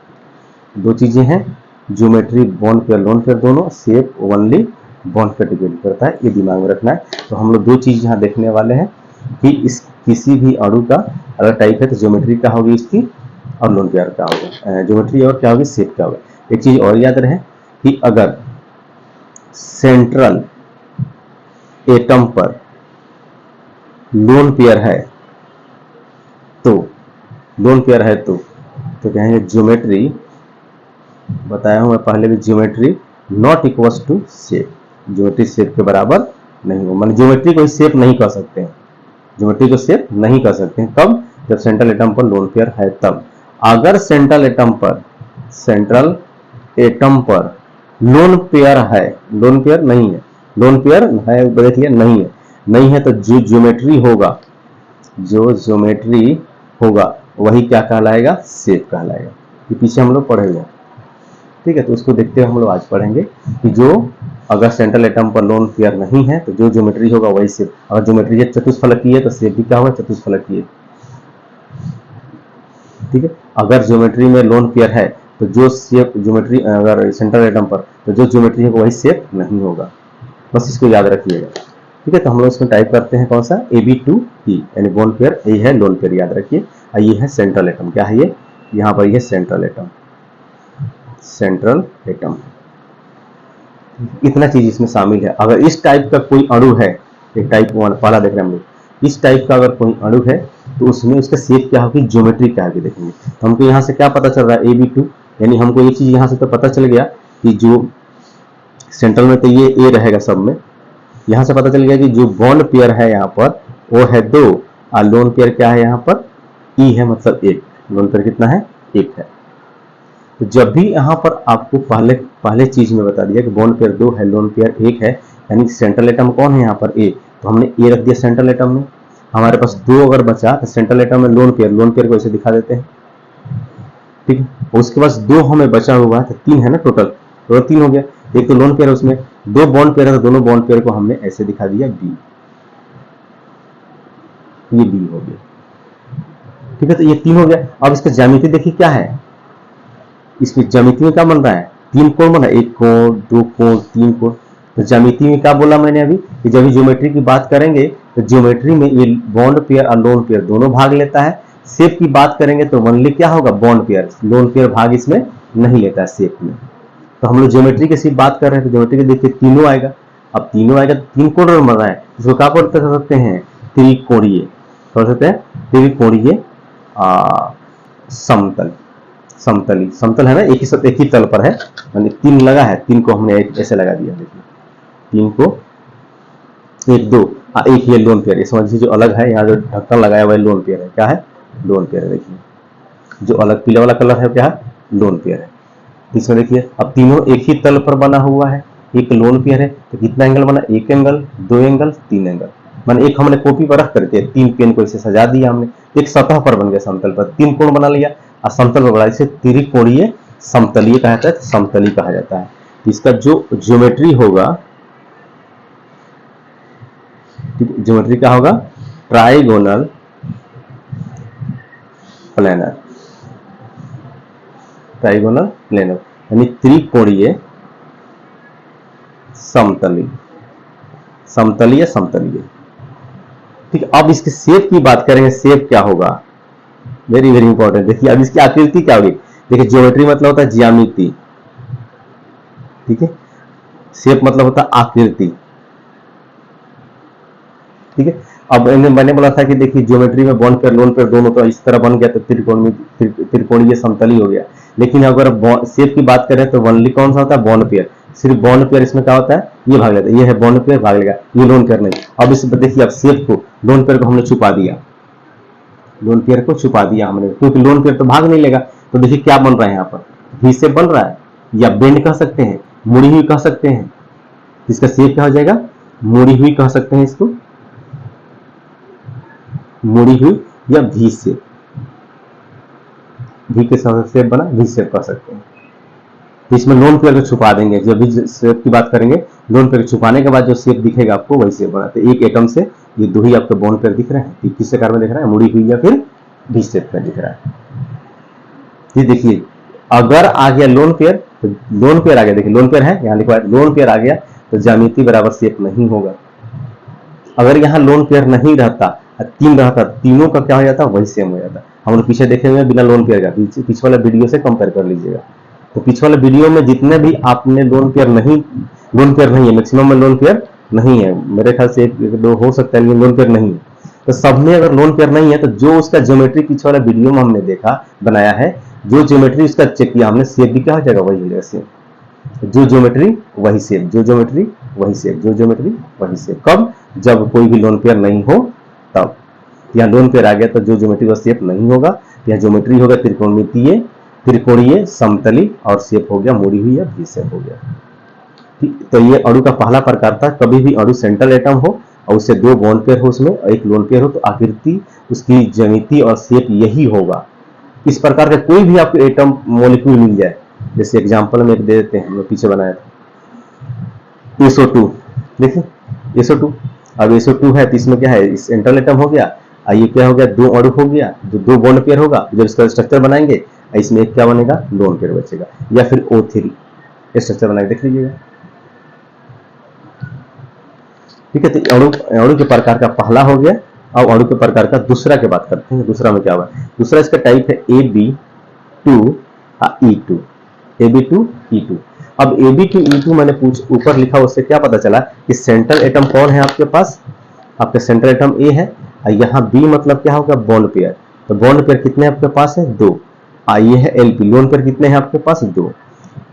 दो चीजें हैं, geometry bond pair lone pair दोनों, शेप ओनली बॉन्ड पर डिपेंड करता है, ये दिमाग में रखना है। तो हम लोग दो चीज यहाँ देखने वाले हैं कि इस किसी भी अणु का अगर टाइप है तो ज्योमेट्री क्या होगी इसकी और लोन पेयर क्या होगा, ज्योमेट्री और क्या होगी, शेप क्या होगा। एक चीज और याद रहे कि अगर सेंट्रल एटम पर लोन पेयर है तो कहेंगे ज्योमेट्री, बताया हूं मैं पहले भी, geometry not equals to shape, geometry shape के बराबर नहीं हो, मान ज्योमेट्री को शेप नहीं कर सकते हैं, ज्योमेट्री को शेप नहीं कर सकते हैं। कब, जब सेंट्रल एटम पर लोन पेयर है तब। अगर सेंट्रल एटम पर लोन पेयर है, लोन पेयर नहीं है, लोन पेयर है देख लिया, नहीं है तो जो ज्योमेट्री होगा वही क्या कहलाएगा, शेप कहलाएगा। ये पीछे हम लोग पढ़े हुए हैं, ठीक है। तो उसको देखते हुए हम लोग आज पढ़ेंगे कि जो अगर सेंट्रल एटम पर लोन पेयर नहीं है तो जो ज्योमेट्री होगा वही शेप। अगर ज्योमेट्री चतुष्फलकीय है तो शेप भी क्या होगा, चतुष्फलकीय, ठीक है। अगर ज्योमेट्री में लोन पेयर है तो जो शेप ज्योमेट्री, अगर सेंट्रल एटम पर तो जो ज्योमेट्री है वही शेप नहीं होगा, बस इसको याद रखिएगा, ठीक है। तो हम लोग इसमें टाइप करते हैं कौन सा, Ab2E, यानी बॉन्ड पेयर, ये है लोन पेयर, याद रखिए। ये है सेंट्रल एटम, क्या है ये, यहाँ पर ये सेंट्रल एटम, इतना चीज इसमें शामिल है। अगर इस टाइप का कोई अणु है, एक टाइप 1 पहला देख रहे हैं हम लोग, इस टाइप का अगर कोई अणु है तो उसमें उसका शेप क्या होगी, ज्योमेट्री क्या होगी देखेंगे। तो हमको यहाँ से क्या पता चल रहा है, Ab2, यानी हमको ये चीज यहाँ से तो पता चल गया कि जो सेंट्रल में तो ये ए रहेगा सब में, यहाँ से पता चल गया कि जो बॉन्ड पेयर है यहाँ पर वो है 2 और लोन पेयर क्या है यहाँ पर, ई है मतलब 1, लोन पेयर कितना है, 1 है। तो जब भी यहाँ पर आपको पहले चीज में बता दिया कि बॉन्ड पेयर 2 है, लोन पेयर 1 है, यानी सेंट्रल एटम कौन है यहाँ पर, ए, तो हमने ए रख दिया सेंट्रल एटम में। हमारे पास 2 अगर बचा तो सेंट्रल एटम में लोन पेयर को ऐसे दिखा देते हैं, ठीक है। उसके पास 2 हमें बचा हुआ है तो 3 है ना, टोटल 3 हो गया। एक तो लोन पेयर है, उसमें 2 बॉन्ड पेयर है तो दोनों बॉन्ड पेयर को हमने ऐसे दिखा दिया बी, ये बी हो गया, ठीक है। तो ये 3 हो गया। अब इसका ज्यामिति देखिए क्या है, इसकी ज्यामिति में क्या बन रहा है, 3 कोण बना, 1 कोण 2 कोण 3 कोण। तो ज्यामिति में क्या बोला मैंने अभी कि जब भी ज्योमेट्री की बात करेंगे तो ज्योमेट्री में ये बॉन्ड पेयर और लोन पेयर दोनों भाग लेता है। शेप की बात करेंगे तो ओनली क्या होगा, बॉन्ड पेयर, लोन पेयर भाग इसमें नहीं लेता है शेप में। तो हम लोग ज्योमेट्री की सिर्फ बात कर रहे हैं तो ज्योमेट्री के देखिए तीनों आएगा। अब तीनों आएगा तो 3 कोण बन रहा है, इसको क्या बोल सकते हैं, त्रिकोणीय, समझ सकते हैं, त्रिकोणीय समतल, समतल है ना, एक ही तल पर है, यानी 3 लगा है, 3 को हमने ऐसे लगा दिया, देखिए 3 को 1 2 एक ये लोन पेयर, समझिए जो अलग है यहाँ जो ढक्कन लगाया हुआ है लोन पेयर है, क्या है, लोन पेयर है। देखिए जो अलग पीला वाला कलर है क्या है, लोन पेयर है। इसमें देखिए अब तीनों एक ही तल पर बना हुआ है, एक लोन पेयर है, तो कितना एंगल बना, 1 एंगल 2 एंगल 3 एंगल, माने एक हमने कॉपी पर रख करके 3 पेन को इसे सजा दिया हमने, एक सतह पर बन गया समतल पर, 3 कोण बना लिया और समतल पर बना, इसे त्रिकोणीय समतलीय कहा जाता है, समतली कहा जाता है। इसका जो ज्योमेट्री होगा, ज्योमेट्री क्या होगा, ट्राइगोनल प्लेनर, ट्राइगोनल प्लेनर यानी त्रिकोणीय समतली, समतलीय समतलीय। ठीक, अब इसके शेप की बात करेंगे, शेप क्या होगा, वेरी वेरी इंपॉर्टेंट। देखिए अब इसकी आकृति क्या होगी, देखिए ज्योमेट्री मतलब होता है ज्यामिति, ठीक है, शेप मतलब होता है आकृति, ठीक है। अब मैंने बोला था कि देखिए ज्योमेट्री में बॉन्ड पेयर लोन पेयर दोनों तो इस तरह बन गया तो त्रिकोणीय समतली हो गया। लेकिन अगर शेप की बात करें तो ओनली कौन सा होता है, बॉन्ड पेयर। सिर्फ बॉन्ड पेयर इसमें क्या होता है, ये भाग लेता है, ये है बॉन्ड पेयर भाग लेगा, ये लोन पेयर नहीं। अब इस देखिए अब शेप को, लोन पेयर को हमने छुपा दिया, लोन पेयर को छुपा दिया हमने, क्योंकि लोन पेयर तो भाग नहीं लेगा। तो देखिए क्या बन रहा है यहाँ पर, वी शेप बन रहा है, या बेंड कह सकते हैं, मुड़ी हुई कह सकते हैं। इसका शेप क्या हो जाएगा, मुड़ी हुई कह सकते हैं इसको, मुड़ी हुई या वी शेप, वी के साथ शेप बना, वी शेप कह सकते हैं। इसमें लोन पेयर को छुपा देंगे, जब भी शेप की बात करेंगे लोन पेयर छुपाने के बाद जो शेप दिखेगा आपको वही शेप बना। तो एक एटम से ये दो ही आपके बॉन्ड पेयर दिख रहे हैं, किस आकार में दिख रहा है, मुड़ी हुई या फिर वी शेप में दिख रहा है। ये देखिए अगर आ गया लोन पेयर, तो लोन पेयर आ गया, देखिए लोन पेयर है यहाँ लिखा है, लोन पेयर आ गया तो ज्यामिति बराबर शेप नहीं होगा। अगर यहाँ लोन पेयर नहीं रहता, तीन रहता, तीनों का क्या हो जाता, वही सेम हो जाता। हम लोग पीछे देखे हुए बिना लोन पेयर का, पीछे वाला वीडियो से कंपेयर कर लीजिएगा। तो पीछे वाले वीडियो में जितने भी आपने लोन पेयर नहीं है, मैक्सिमम में लोन पेयर नहीं है, मेरे ख्याल से एक दो हो सकता है, लेकिन लोन पेयर नहीं है। तो सब में अगर लोन पेयर नहीं है तो जो उसका ज्योमेट्री पीछे वाला वीडियो में हमने देखा बनाया है, जो ज्योमेट्री उसका चेक किया हमने, शेप भी क्या हो जाएगा, वही हो जाएगा सेम। जो ज्योमेट्री वही शेप, जो ज्योमेट्री वही शेप, जो ज्योमेट्री वही शेप। कब, जब कोई भी लोन पेयर नहीं हो तब। यहाँ लोन पेयर आ गया तो जो ज्योमेट्री वह शेप नहीं होगा, यहाँ ज्योमेट्री होगा त्रिकोणमितीय, त्रिकोणीय समतली, और शेप हो गया मुड़ी हुई या वी शेप हो गया। ठीक, तो ये अणु का पहला प्रकार था। कभी भी अणु सेंट्रल एटम हो और उससे दो बॉन्ड पेयर हो, उसमें एक लोन पेयर हो, तो आकृति उसकी ज्यामिति और शेप यही होगा। इस प्रकार का कोई भी आपको एटम मॉलिक्यूल मिल जाए, जैसे एग्जांपल में एक दे देते हैं, हम लोग पीछे बनाया था SO2, देखिए SO2। अब SO2 है तो इसमें क्या है, सेंट्रल एटम हो गया, ये क्या हो गया, दो अणु हो गया, जो दो बॉन्ड पेयर होगा, जब इसका स्ट्रक्चर बनाएंगे इसमें एक क्या बनेगा, लोन पेयर बचेगा, या फिर O3 स्ट्रक्चर बना के देख लीजिएगा। ठीक है, तो अणु के प्रकार का पहला हो गया। अब अणु के प्रकार का दूसरा की बात करते हैं। दूसरा में क्या हुआ, दूसरा इसका टाइप है AB2E2, AB2E2। अब AB2E2 मैंने ऊपर लिखा, उससे क्या पता चला कि सेंट्रल एटम कौन है आपके पास, आपका सेंट्रल एटम A है, और यहाँ B मतलब क्या होगा, बॉन्ड पेयर। तो बॉन्ड पेयर कितने आपके पास है, दो। ये है LP, लोन पेयर कितने हैं आपके पास, दो,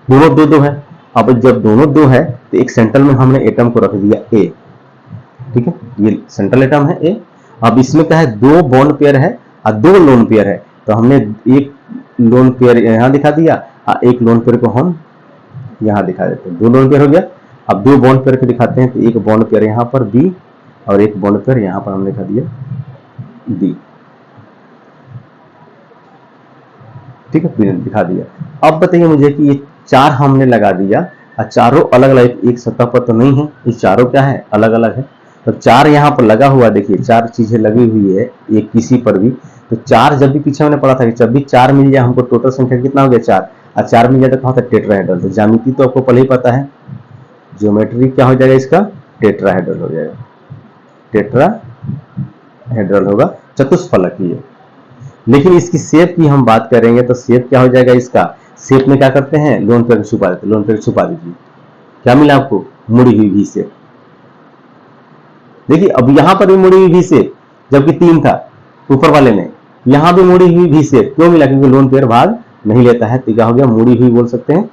दोनों दो दो है। अब जब दोनों दो है तो एक सेंट्रल में हमने एटम को रख दिया A, ठीक है, ये सेंट्रल एटम है A। अब इसमें क्या है, दो बॉन्ड पेयर है और दो लोन पेयर है, तो हमने एक लोन पेयर यहाँ दिखा दिया और एक लोन पेयर को हम यहाँ दिखा देते हैं, दो लोन पेयर हो गया। अब दो बॉन्ड पेयर को दिखाते हैं, तो एक बॉन्ड पेयर यहाँ पर B और एक बॉन्ड पेयर यहाँ पर हमने दिखा दिया D, ठीक है, दिखा दिया। अब बताइए मुझे कि ये चार हमने लगा दिया और चारों अलग अलग एक सतह पर तो नहीं है, ये चारों क्या है, अलग अलग है। तो चार यहाँ पर लगा हुआ, देखिए चार चीजें लगी हुई है एक किसी पर भी। तो चार जब भी पीछे मैंने पढ़ा था कि जब भी चार मिल जाए हमको, टोटल संख्या कितना हो गया, चार, और चार मिल जाए तो कहा था टेट्राहेड्रल। तो ज्यामिति तो आपको पहले ही पता है, ज्योमेट्री क्या हो जाएगा इसका, टेट्राहेड्रल हो जाएगा, टेट्राहेड्रल होगा, चतुष्फलकीय। लेकिन इसकी शेप की हम बात करेंगे तो शेप क्या हो जाएगा इसका, शेप में क्या करते हैं, लोन पेयर छुपा देते, लोन पेयर छुपा दीजिए, क्या मिला आपको, मुड़ी हुई वी शेप। देखिए अब यहां पर भी मुड़ी हुई वी शेप, जबकि तीन था ऊपर वाले में, यहां भी मुड़ी हुई वी शेप क्यों मिला, क्योंकि लोन पेयर भाग नहीं लेता है, तो क्या हो गया, मुड़ी हुई बोल सकते हैं,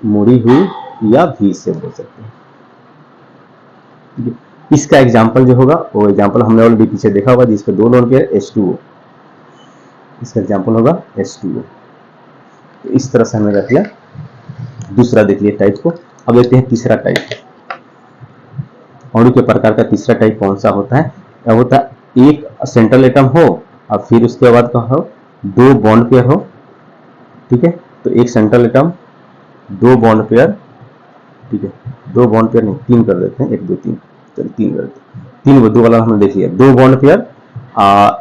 मुड़ी हुई या वी शेप बोल सकते हैं। इसका एग्जाम्पल जो होगा वो एग्जाम्पल हमने ऑलरेडी पीछे देखा होगा, जिसके दो लोन पेयर H2O, इसका एग्जाम्पल होगा H2O। तो इस तरह से हमने रख लिया। दूसरा देख लिया टाइप को। अब देखते हैं तीसरा टाइप, अणु के प्रकार का तीसरा टाइप कौन सा होता है। क्या होता है, एक सेंट्रल एटम हो और फिर उसके बाद क्या हो, दो बॉन्ड पेयर हो, ठीक है। तो एक सेंट्रल एटम, दो बॉन्ड पेयर, ठीक है, दो बॉन्ड पेयर नहीं, तीन कर देते हैं, एक दो तीन, चलो तीन कर देते हैं, तीन, दो वाला हमने देख लिया, दो बॉन्ड पेयर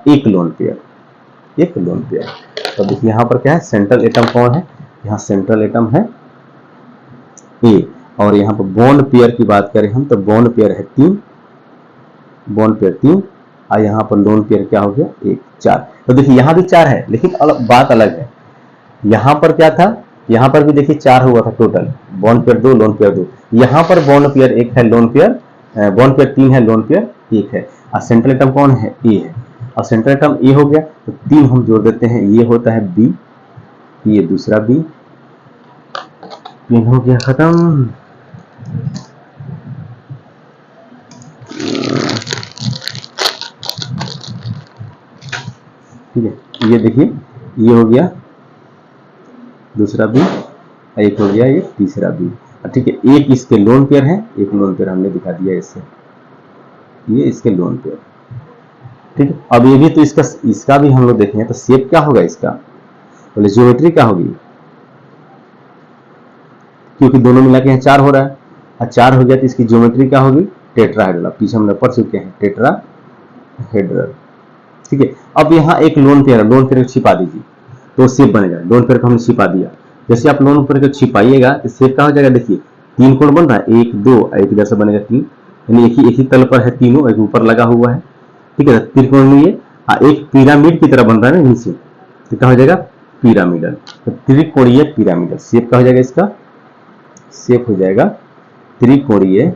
एक लोन पेयर, एक लोन पेयर। तो देखिए यहाँ पर क्या है, सेंट्रल एटम कौन है, यहाँ सेंट्रल एटम है ए, और यहाँ पर बॉन्ड पेयर की बात करें हम तो बॉन्ड पेयर है 3, बॉन्ड पेयर 3, और यहाँ पर लोन पेयर क्या हो गया 1, 4। तो देखिए यहाँ भी 4 है, लेकिन बात अलग है। यहाँ पर क्या था, यहाँ पर भी देखिए 4 हुआ था total, bond pair 2, lone pair 2। यहाँ पर बॉन्ड पेयर 1 है, लोन पेयर बॉन्ड पेयर 3 है, लोन पेयर 1 है, और सेंट्रल एटम कौन है, ए है, और सेंट्रल एटम ए हो गया तो 3 हम जोड़ देते हैं, ये होता है बी, ये दूसरा बी, 3 हो गया खत्म। ठीक है, ये देखिए ये हो गया दूसरा बी, एक हो गया ये तीसरा बी। ठीक है, एक इसके लोन पेयर है, एक लोन पेयर हमने दिखा दिया इससे, ये इसके लोन पेयर। ठीक है, अब ये भी तो इसका भी हम लोग देखेंगे तो शेप क्या होगा इसका, बोले ज्योमेट्री क्या होगी, क्योंकि दोनों मिला के यहाँ 4 हो रहा है, और 4 हो गया तो इसकी ज्योमेट्री क्या होगी, टेट्राहेड्रल। पीछे हमने पढ़ चुके हैं टेट्राहेड्रल। ठीक है, अब यहाँ एक लोन पेयर है, लोन पेयर को छिपा दीजिए तो शेप बनेगा, लोन पेयर को हमने छिपा दिया। जैसे आप लोन पेयर को छिपाइएगा तो शेप क्या हो जाएगा, देखिए 3 कोण बन रहा है, 1 2, एक इधर से बनेगा 3, यानी एक ही तल पर है तीनों, एक ऊपर लगा हुआ है। ठीक है, त्रिकोणीय, एक पिरामिड की तरह बन रहा है ना नीचे, तो क्या हो जाएगा पिरामिडल, तो त्रिकोणीय पिरामिडल शेप क्या हो जाएगा, इसका शेप हो जाएगा त्रिकोणीय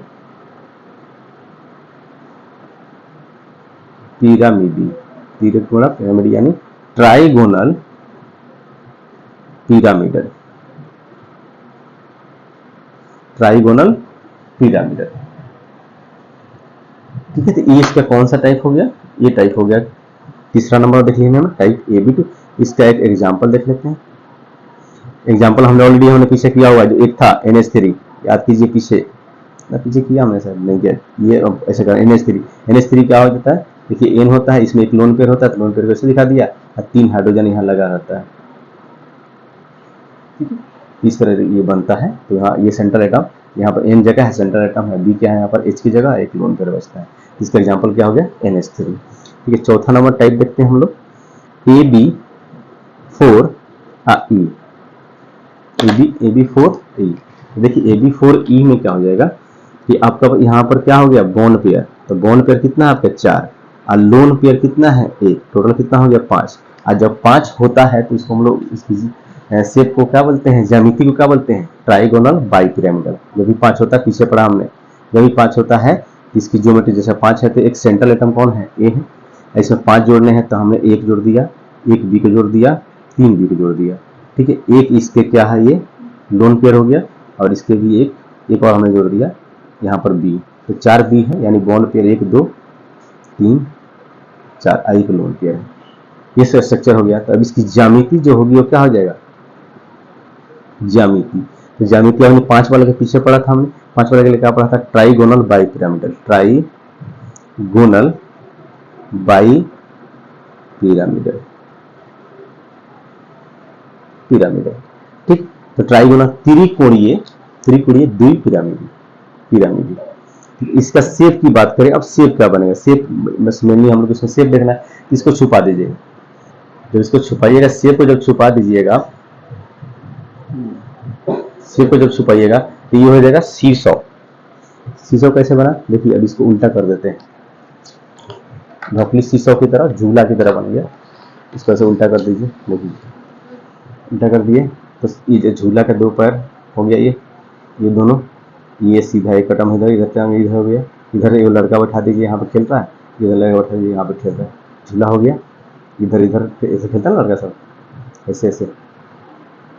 पिरामिडी, त्रिकोण पिरामिड यानी ट्राइगोनल पिरामिडल, ट्राइगोनल पिरामिडल। ठीक है, तो ये इसका कौन सा टाइप हो गया, ये टाइप हो गया तीसरा नंबर देख लिया हमने, टाइप AB2। इसका एक एग्जांपल देख लेते हैं। एग्जांपल हमने पीछे किया हुआ, जो एक था NH3, याद कीजिए पीछे किया हमने सर, नहीं किया, ये ऐसे कर NH3 क्या हो जाता है, देखिए N होता है, इसमें एक लोन पेयर होता है, तो लोन पेयर को ऐसे दिखा दिया, और 3 हाइड्रोजन यहाँ लगा रहता है। ठीक है, इस तरह ये बनता है। तो यहाँ ये सेंट्रल एटम, यहाँ पर N जगह है, सेंट्रल एटम है, B क्या है, यहाँ पर H की जगह एक लोन पेयर बचता है। इसका एग्जांपल क्या हो गया, NH3। ठीक है, चौथा नंबर टाइप देखते हैं हम लोग, AB4E, AB4E। देखिए AB4E में क्या हो जाएगा कि आपका यहाँ पर क्या हो गया, बॉन्ड पेयर, तो बॉन्ड पेयर कितना है आपका 4, और लोन पेयर कितना है 1, टोटल कितना हो गया 5। और जब 5 होता है तो इसको हम लोग इसकी शेप को क्या बोलते हैं, ज्यामिति को क्या बोलते हैं, ट्राइगोनल बाइपिरामिडल। जब भी 5 होता है, पीछे पढ़ा हमने, जब भी 5 होता है इसकी ज्योमेट्री, जैसे 5 है तो एक सेंट्रल एटम कौन है, ए है, इसमें 5 जोड़ने हैं तो हमने 1 जोड़ दिया, 1 बी को जोड़ दिया, 3 बी को जोड़ दिया। ठीक है, एक इसके क्या है, ये लोन पेयर हो गया, और इसके भी एक और हमने जोड़ दिया यहाँ पर बी, तो 4 बी है, यानी बॉन्ड पेयर 1 2 3 4, आई का लोन पेयर है। ये स्ट्रक्चर हो गया। तो अब इसकी ज्यामिति जो होगी वो क्या हो जाएगा, ज्यामिति। तो ज्यामिति हमने 5 वाले के पीछे पढ़ा था, हमने 5 वाले के लिए क्या पढ़ा था, trigonal bipyramidal, trigonal bipyramidal, pyramidal. ठीक, तो ट्राइगोनल त्रिकोणीय द्विपिरामिड। इसका शेप की बात करें, अब शेप क्या बनेगा, शेप बस मेनली हम लोग इसमें शेप देखना है। इसको छुपा दीजिएगा, जब इसको छुपाइएगा, शेप को जब छुपा दीजिएगा, शेप को जब छुपाइएगा तो ये हो जाएगा सीसॉ। सीसॉ कैसे बना, देखिए अब इसको उल्टा कर देते हैं, ढोकली सीसॉ की तरह, झूला की तरह बन गया, इसको ऐसे उल्टा कर दीजिए, देखिए उल्टा कर दिए तो ये झूला का 2 पैर हो गया, ये दोनों, ये सीधा एक कटम इधर, इधर हो गया, इधर ये लड़का बैठा दीजिए, यहाँ पे खेल रहा है, इधर लड़का बैठा दीजिए, यहाँ पे खेल रहा है, झूला हो गया। इधर ऐसे खेलता है ना लड़का सब, ऐसे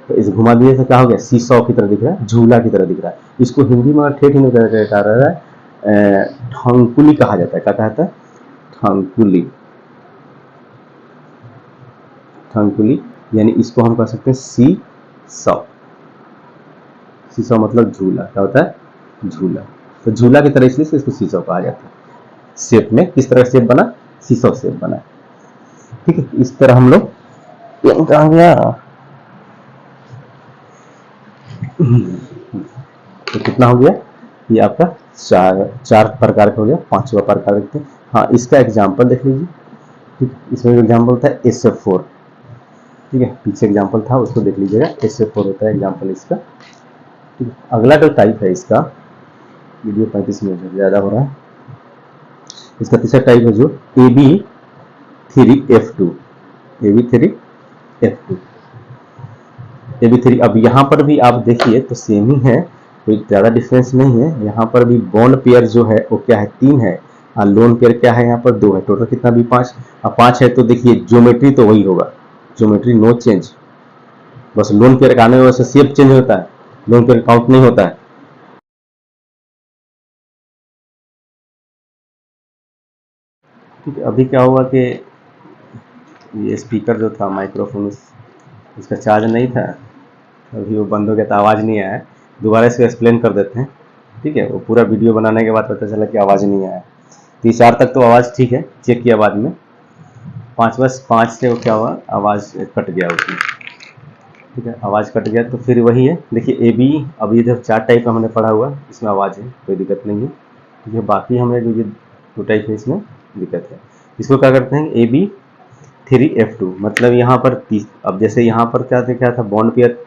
तो इसे घुमा दिए तो क्या हो गया, सीसॉ की तरह दिख रहा है, झूला की तरह दिख रहा है। इसको हिंदी में ठेठ हिंदी में कहा रहा है, ठंकुली कहा जाता है। क्या कहता है, ठंकुली, यानी इसको हम कह सकते हैं सीसॉ मतलब झूला। क्या होता है, झूला। तो झूला की तरह इसलिए इसको सीसॉ कहा जाता है। शेप में किस तरह शेप बना, सीसॉ शेप बना। ठीक है, इस तरह हम लोग कहा गया। तो कितना हो गया, ये आपका चार प्रकार का हो गया। 5वां प्रकार देखते हैं। हाँ, इसका एग्जाम्पल देख लीजिए, ठीक, इसमें एग्जाम्पल था SF4। ठीक है, पीछे एग्जाम्पल था उसको देख लीजिएगा, SF4 होता है एग्जाम्पल इसका। ठीक है, अगला जो टाइप है इसका, वीडियो 35 मिनट से ज़्यादा हो रहा है। इसका तीसरा टाइप है जो AB3F2। AB3F2 AB3। अब यहाँ पर भी आप देखिए तो सेम ही है, कोई ज़्यादा डिफरेंस नहीं है। यहाँ पर भी बॉन्ड पेयर जो है वो क्या है, 3 है, और लोन पेयर क्या है, यहाँ पर 2 है। टोटल कितना भी 5। अब 5 है तो देखिए ज्योमेट्री तो वही होगा, ज्योमेट्री नो चेंज, बस लोन पेयर का आने में वैसे शेप चेंज होता है, लोन पेयर काउंट नहीं होता है। ठीक है, अभी क्या हुआ कि ये स्पीकर जो था माइक्रोफोन, इसका चार्ज नहीं था, अभी वो बंद हो गया तो आवाज़ नहीं आया। दोबारा इसको एक्सप्लेन कर देते हैं। ठीक है, वो पूरा वीडियो बनाने के बाद पता चला कि आवाज़ नहीं आया। 3-4 तक तो आवाज़ ठीक है, चेक किया बाद में। 5 से वो क्या हुआ, आवाज़ कट गया उसकी। ठीक है, आवाज़ कट गया तो फिर वही है, देखिए ए बी। अब ये जो 4 टाइप का हमने पढ़ा हुआ, इसमें आवाज़ है, कोई दिक्कत नहीं है। ठीक है, बाकी हमें जो ये 2 टाइप है इसमें दिक्कत है। इसको क्या करते हैं, AB3F2, मतलब यहाँ पर 30। अब जैसे यहाँ पर क्या था, बॉन्ड पेयर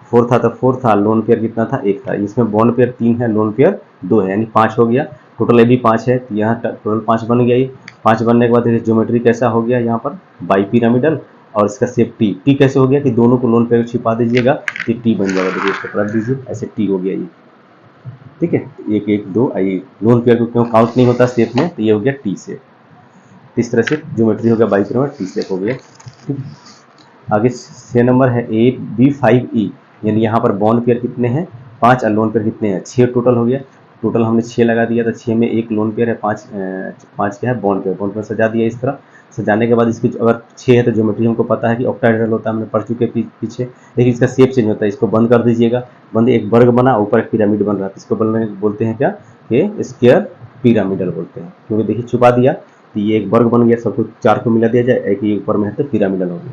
4 था तो 4 था, लोन पेयर कितना था, 1 था। इसमें बॉन्ड पेयर 3 है, लोन पेयर 2 है, यानी 5 हो गया। टोटल AB 5 है, यहाँ टोटल 5 बन गया। ये 5 बनने के बाद देखिए ज्योमेट्री कैसा हो गया, यहाँ पर बाई पिरामिडल, और इसका शेप टी कैसे हो गया कि दोनों को लोन पेयर छिपा दीजिएगा तो टी बन जाएगा। देखिए इसको रख दीजिए, ऐसे टी हो गया ये। ठीक है, 1 1 2 आइए, लोन पेयर को क्यों काउंट नहीं होता शेप में, तो ये हो गया टी शेप। इस तरह से ज्योमेट्री हो गया, बाई पिरामिड टी शेप हो गया। ठीक, आगे 6 नंबर है AB5E, यानी यहाँ पर बॉन्ड पेयर कितने हैं, 5, और लोन पेयर कितने हैं, 6 टोटल हो गया। टोटल हमने 6 लगा दिया था, 6 में 1 लोन पेयर है, 5 क्या है बॉन्ड पेयर। बॉन्ड पेयर सजा दिया इस तरह। सजाने के बाद इसकी अगर 6 है तो ज्योमेट्री हमको पता है कि ऑक्टाहेड्रल होता है, हमने पढ़ चुके पीछे। लेकिन इसका शेप चेंज होता है, इसको बंद कर दीजिएगा। बंद, एक वर्ग बना, ऊपर एक पिरामिड बन रहा था, इसको बोलते हैं क्या, ये स्क्वायर पिरामिडल बोलते हैं, क्योंकि देखिए छुपा दिया तो ये एक वर्ग बन गया, सबको 4 को मिला दिया जाए, एक ही ऊपर में है तो पिरामिडल हो गया।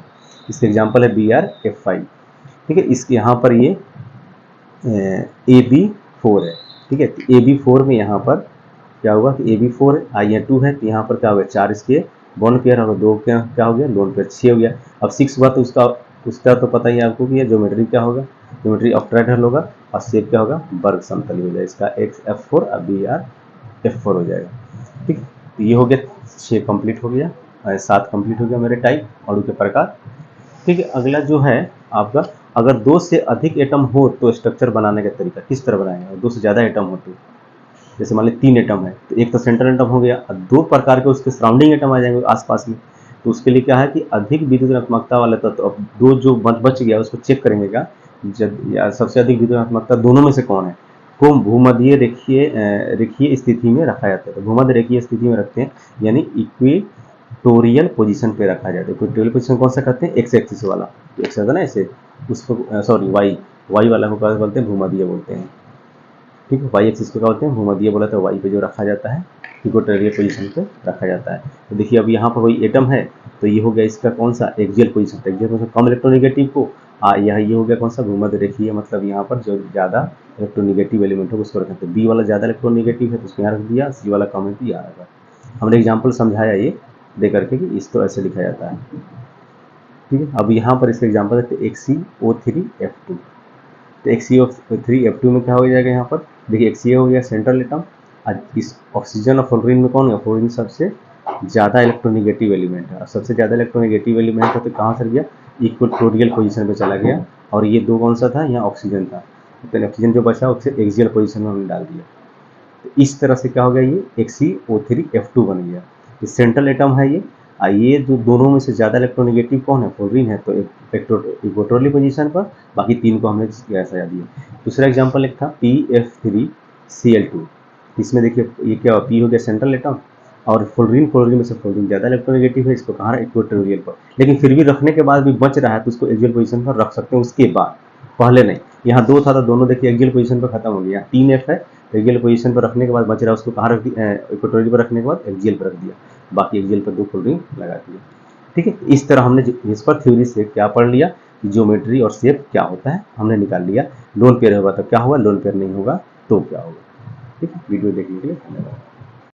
इसका एग्जाम्पल है BRF5। ठीक है, इसके यहाँ पर ये AB4 है। ठीक है, तो AB4 में यहाँ पर क्या हुआ कि AB4 आई 2 है, तो यहाँ पर क्या हो गया, 4 इसके बॉन्ड पेयर और 2 क्या हो गया, लोन पेयर 6 हो गया। अब 6 हुआ तो उसका तो पता ही है आपको कि ये ज्योमेट्री क्या होगा, ज्योमेट्री ऑक्टाहेड्रल होगा, और शेप क्या होगा, वर्ग समतल हो जाएगा। इसका F4 और BRF4 हो जाएगा। ठीक, तो ये हो गया 6 कंप्लीट हो गया, 7 कंप्लीट हो गया मेरे टाइप और उसके प्रकार। ठीक है, अगला जो है आपका, अगर 2 से अधिक एटम हो तो स्ट्रक्चर बनाने का तरीका किस तरह बनाएंगे। 2 से ज़्यादा एटम हो तो, जैसे मान लीजिए 3 एटम है तो एक तो सेंट्रल एटम हो गया, और 2 प्रकार के उसके सराउंडिंग एटम आ जाएंगे आसपास में। तो उसके लिए क्या है कि अधिक विद्युत ऋणात्मकता वाला तत्व, अब 2 जो बच गया उसको चेक करेंगे क्या, या सबसे अधिक विद्युत ऋणात्मकता दोनों में से कौन है, को भूमध्य रेखीय स्थिति में रखा जाता है। तो भूमध्य रेखीय स्थिति में रखते हैं, यानी इक्वेटोरियल पोजीशन पे रखा जाता है। इक्वेटोरियल पोजीशन कौन सा करते हैं, एक्स एक्सिस वाला, एक्स है ना ऐसे, उसको सॉरी वाई वाला को क्या बोलते हैं, भूमध्य बोलते हैं। ठीक है, वाई एक्सिस को क्या बोलते हैं, भूमध्य बोला, तो वाई पे जो रखा जाता है इक्वेटोरियल पोजीशन पे रखा जाता है। तो देखिए अब यहाँ पर वही एटम है, तो ये हो गया इसका कौन सा, एक्सियल पोजीशन। एक्सियल पोजीशन कम इलेक्ट्रोनेगेटिव को, ये हो गया कौन सा, भूमध्य रेखीय, मतलब यहाँ पर जो ज़्यादा इलेक्ट्रोनेगेटिव एलिमेंट हो उसको रखते हैं। बी वाला ज़्यादा इलेक्ट्रोनेगेटिव है तो उसको यहाँ रख दिया, सी वाला कम है तो यहाँ रखा। हमने एग्जाम्पल समझाया ये दे करके कि इसको ऐसे लिखा जाता है। ठीक है, अब यहाँ पर इसका एग्जाम्पल है XeO3F2। तो XeO3F2 में क्या हो जाएगा, यहाँ पर देखिए XeO हो गया सेंट्रल एटम, इस ऑक्सीजन और फ्लोरीन में कौन है, फ्लोरीन सबसे ज़्यादा इलेक्ट्रोनेगेटिव एलिमेंट है, और सबसे ज़्यादा इलेक्ट्रोनेगेटिव एलिमेंट है तो कहाँ चल गया, इक्वेटोरियल पोजीशन पे चला गया। और ये 2 कौन सा था, यहाँ ऑक्सीजन था, तो ऑक्सीजन जो बचा उसे एक्सियल पोजीशन में हमने डाल दिया। तो इस तरह से क्या हो गया, ये XeO3F2 बन गया। ये सेंट्रल एटम है ये। ये जो दोनों में से ज़्यादा इलेक्ट्रोनेगेटिव कौन है, फ्लोरीन है, तो इक्वेटोरियल पोजीशन पर, बाकी 3 को हमने सजा दिया। दूसरा एग्जाम्पल एक था PF3Cl2। इसमें देखिए ये क्या हुआ, P हो गया सेंट्रल एटम, और फ्लोरीन में से फ्लोरीन ज़्यादा इलेक्ट्रोनेगेटिव है, इसको कहाँ, इक्वेटोरियल पर। लेकिन फिर भी रखने के बाद भी बच रहा है तो उसको एक्सियल पोजीशन पर रख सकते हैं उसके बाद, पहले नहीं। यहाँ 2 था तो दोनों देखिए एक्सियल पोजीशन पर खत्म हो गया। 3F है, एक्सियल पोजीशन पर रखने के बाद बच रहा है, उसको कहाँ रख दिया, इक्वेटोरियल पर रखने के बाद एक्सियल पर रख दिया, बाकी एक्सियल पर 2 फ्लोरीन लगा दिया। ठीक है, इस तरह हमने इस पर थ्योरी से क्या पढ़ लिया कि ज्योमेट्री और शेप क्या होता है हमने निकाल लिया। लोन पेयर होगा तो क्या होगा, लोन पेयर नहीं होगा तो क्या होगा। ठीक है, वीडियो देखने के लिए धन्यवाद।